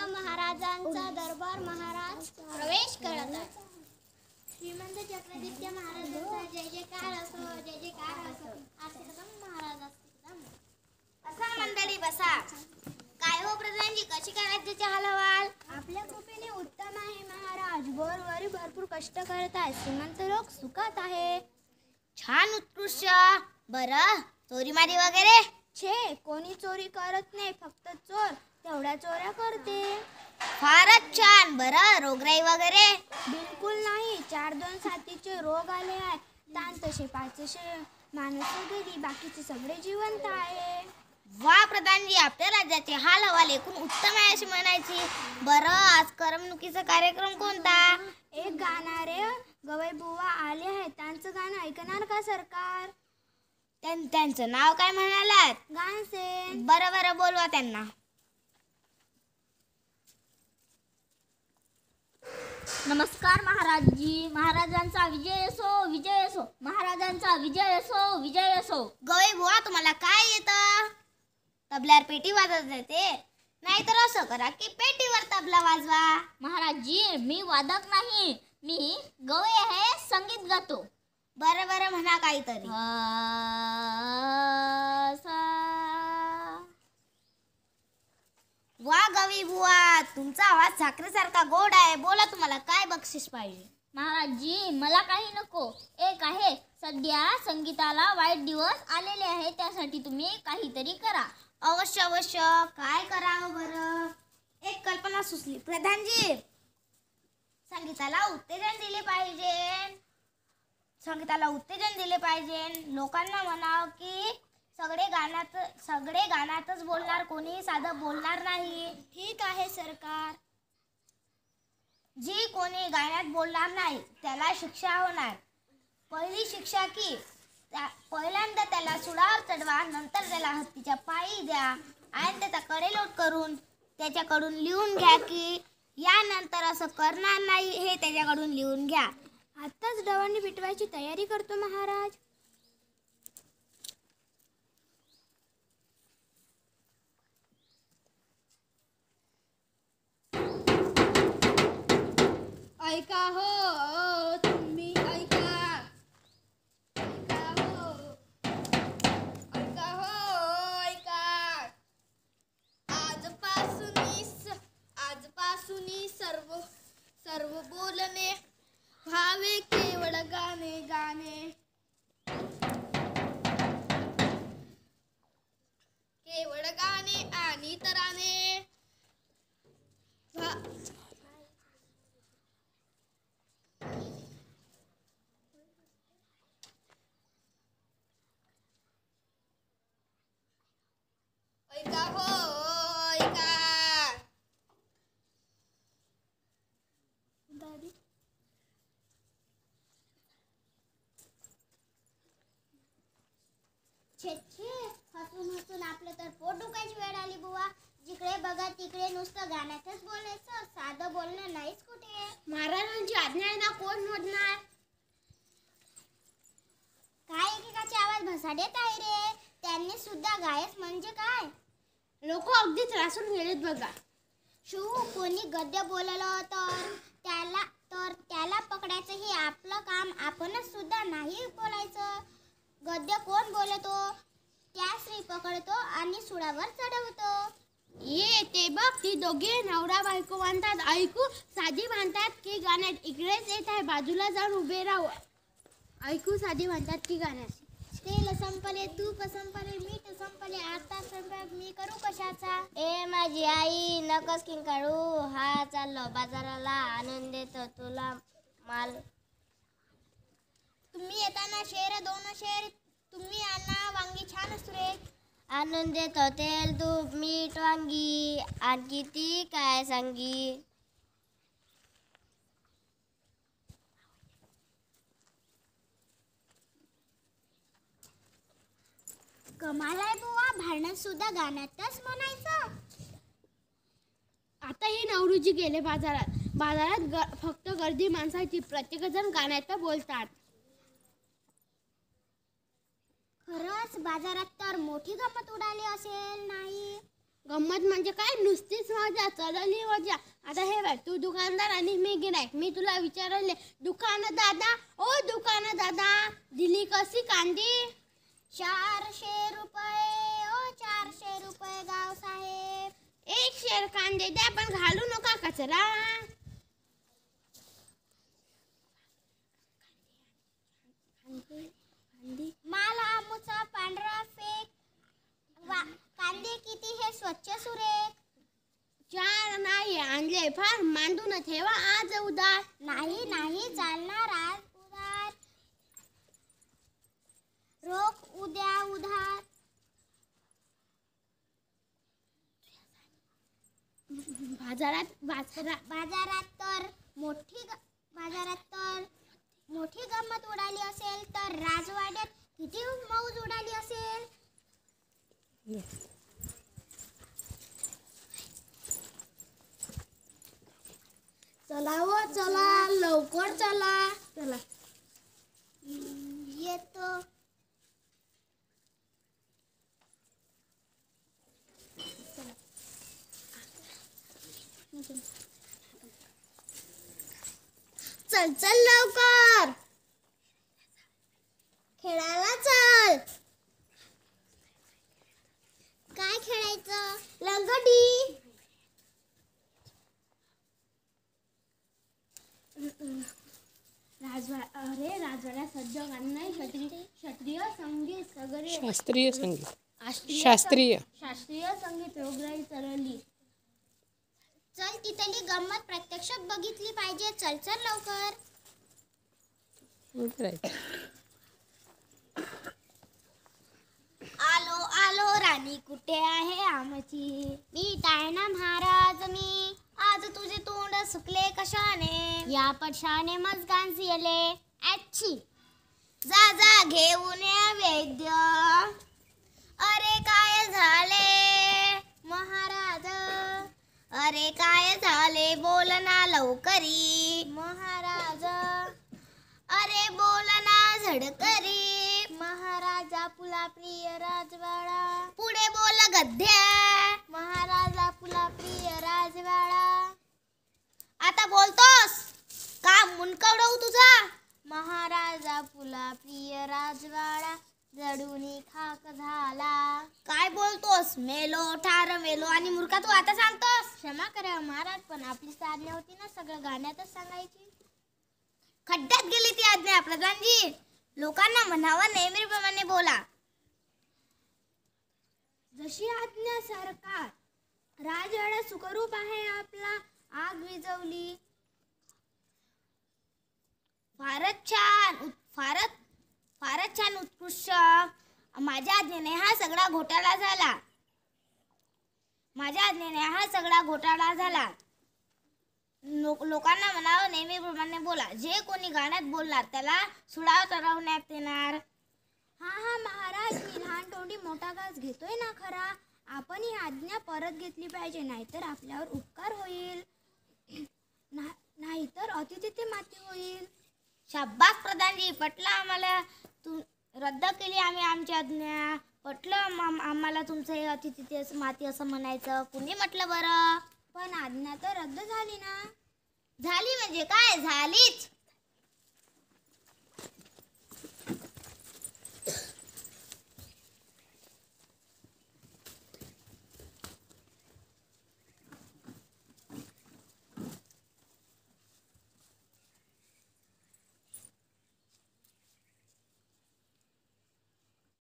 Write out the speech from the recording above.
महाराजांचा दरबार महाराज प्रवेश करत आहे. श्रीमंत चक्रदित्य महाराजांचा जय जयकार असो, जय जयकार असो. महाराज असा मंडळी बसा. काय हो प्रधानजी, कशी काय राज्याचे हाल हवाल? आपल्या कृपेने उत्तम आहे महाराज. वरवरी भरपूर कष्ट करत आहे. श्रीमंत लोक सुखात आहे. छान, उत्कृष्ट. बरं, चोरीमारी वगैरे? छे, कोणी चोरी करत नाही. फक्त चोर तेवढ्या चोऱ्या करते. फारच छान. बरं, रोगराई वगैरे? बिलकुल नाही. 4-2 साथीचे रोग आले आहे. ताण तसे 500 माणसं गेली. बाकीचे सगळे जिवंत आहे. वा प्रधानजी, आपल्या राज्याचे हाल हवाल एकूण उत्तम आहे अशी म्हणायची. बरं, आज करमणुकीचा कार्यक्रम कोणता? एक गाणारे गवई बुवा आले आहेत. त्यांचं गाणं ऐकणार का सरकार? त्यांचं नाव काय म्हणालात? गानसेन. बरं बरं, बोलवा त्यांना. नमस्कार महाराजजी. महाराजांचा विजय असो, विजय असो. महाराजांचा विजय असो, विजय असो. गवई बुवा, तुम्हाला काय येतं? तबल्यावर पेटी वाजवता येते? नाहीतर असं करा की पेटीवर तबला वाजवा. महाराजजी, मी वादक नाही, मी गवई आहे, संगीत गातो. बरं बरं, म्हणा काहीतरी. वा गवई बुवा, तुमचा आवाज साखरेसारखा गोड आहे. बोला, तुम्हाला काय बक्षीस पाहिजे? महाराजजी, मला काही नको. एक आहे, सध्या संगीताला वाईट दिवस आलेले आहे, त्यासाठी तुम्ही काहीतरी करा. अवश्य अवश्य. काय करावं बरं? एक कल्पना सुचली. प्रधानजी, संगीताला उत्तेजन दिले पाहिजे. संगीताला उत्तेजन दिले पाहिजे. लोकांना म्हणावं की सगळे गाण्यातच बोलणार, कोणी साधं बोलणार नाही. ठीक आहे सरकार. जी कोणी गाण्यात बोलणार नाही त्याला शिक्षा होणार. पहिली शिक्षा की पहिल्यांदा त्याला सुळावर चढवा, नंतर त्याला हत्तीच्या पायी द्या आणि त्याचा कडेलोट करून त्याच्याकडून लिहून घ्या की यानंतर असं करणार नाही, हे त्याच्याकडून लिहून घ्या. आत्ताच डवांनी पिटवायची तयारी करतो महाराज. ऐका हो, तुम्ही ऐका. ऐका हो, ऐका हो, ऐका. आजपासून सर्व बोलणे व्हावे केवळ गाणे गाणे. केवळ गाणे आणि तराने. ऐका हो, ऐका. छे छे, हसून आपलं तर पोट दुखायची वेळ आली बुवा. जिकडे बघा तिकडे नुसतं गाण्यातच बोलायचं, साधं बोलणं नाहीच कुठे. महाराजांची आज्ञा आहे ना, कोण मोडणार? काय एकेकाचे आवाज भसाडेत आहे रे. त्यांनी सुद्धा गायच म्हणजे काय? लोक अगदी त्रासून गेलेत बघा. कोणी गद्य बोललं तर त्याला पकडायचं हे आपलं काम. आपणच सुद्धा नाही बोलायचं. गद्य कोण बोलतो त्या स्त्री पकडतो आणि सुळावर चढवतो. ये ते बघ, ती दोघे नवरा बायको म्हणतात. ऐकू, साधी म्हणतात की गाण्यात. इकडेच येत आहे, बाजूला जाऊन उभे राहू. ऐकू, साधी म्हणतात की गाण्यात. तेल संपले, तूप संपले, मीठ संपले, आता स्वयंपाक मी करू कशाचा? ए माझी आई, नकस किंकाळू. हा चाललो बाजाराला, आणून देतो तुला माल. तुम्ही येताना शेर 2 शेर तुम्ही आणा. वांगी छान असतो रे. आणून देतो तेल, तूप, मीठ, वांगी. आणखी ती काय सांगी. कमाल आहे बुवा, भांडण सुद्धा गाण्यातच म्हणायचं. आता हे नवरूजी गेले बाजारात फक्त गर्दी माणसाची. प्रत्येकजण गाण्यात बोलतात. खरंच बाजारात तर मोठी गंमत उडाली असेल. नाही, गंमत म्हणजे काय, नुसतीच मजा. मजा चढली मजा. आता हे बघ, तू दुकानदार आणि मी गिरायक. मी तुला विचारले, दुकान दादा दिली कशी कांदी? 400 रुपये ओ 400 रुपये गाव साहेब. 1 शेर कांदे द्या, पण घालू नका कचरा. माल आमूचा पांढरा फेक. कांदे किती हे स्वच्छ सुरेख. 4 नाही आणले, फार मांडून ठेवा आज उदार. नाही चालणार आज उधार. रोख उद्या उधार. बाजारात तर मोठी गंमत उडाली असेल, तर राजवाड्यात किती मौज उडाली असेल. चला हो चला, लवकर चला. येतो. चल लवकर, खेळायला चल. काय खेळायचं? लंगडी. राजवाड्यात सज्ज गाणे, शास्त्रीय संगीत सगळे. शास्त्रीय संगीत रोगराई चरली. चल, तिथली गंमत प्रत्यक्षात बघितली पाहिजे. चल लवकर. आलो राणी, कुठे आहे आमची? मी तायना महाराज मी. आज तुझे तोंड सुकले कशाने? या पक्षाने मजगान सिले. अच्छी. जा घेऊन या वैद्य. अरे काय झाले महाराज? अरे काय झाले, बोल ना लवकरी महाराज. अरे बोल ना झडकरी महाराजा, पुला प्रिय राजवाडा. पुढे बोल गद्या महाराजा, पुला प्रिय राजवाडा. आता बोलतोस का मुंडकवडवू तुझा? महाराजा, पुला प्रिय राजवाडा जडूनी खाक झाला. काय बोलतोस? मेलो ठार मेलो आणि मूर्खा तू आता सांगतोस? क्षमा करा महाराज, पण आपली आज्ञा होती ना, सगळं गाण्यातच सांगायची. खड्ड्यात गेली ती आज्ञा प्रधानजी. लोकांना म्हणावं नेहमीप्रमाणे बोला. जशी आज्ञा सरकार. राजवाडा सुखरूप आहे आपला. आग विझवली. फारच छान उत्कृष्ट. माझ्या आज्ञेने हा सगळा घोटाळा झाला. लोकांना म्हणावं नेहमीप्रमाणे बोला. जे कोणी गाण्यात बोलणार त्याला सुडाव चढवण्यात येणार. हा महाराज, मी लहान तोंडी मोठा घास घेतोय ना खरा. आपण ही आज्ञा परत घेतली पाहिजे, नाहीतर आपल्यावर उपकार होईल. नाहीतर अतिथी माती होईल. शाब्बास प्रधानजी, पटलं आम्हाला. रद्द केली आम्ही आमची आज्ञा. पटलं आम्हाला तुमचं हे अतिथी माती असं म्हणायचं. कुणी म्हटलं बरं? पण आज्ञा तर रद्द झाली ना. झाली म्हणजे काय? झालीच.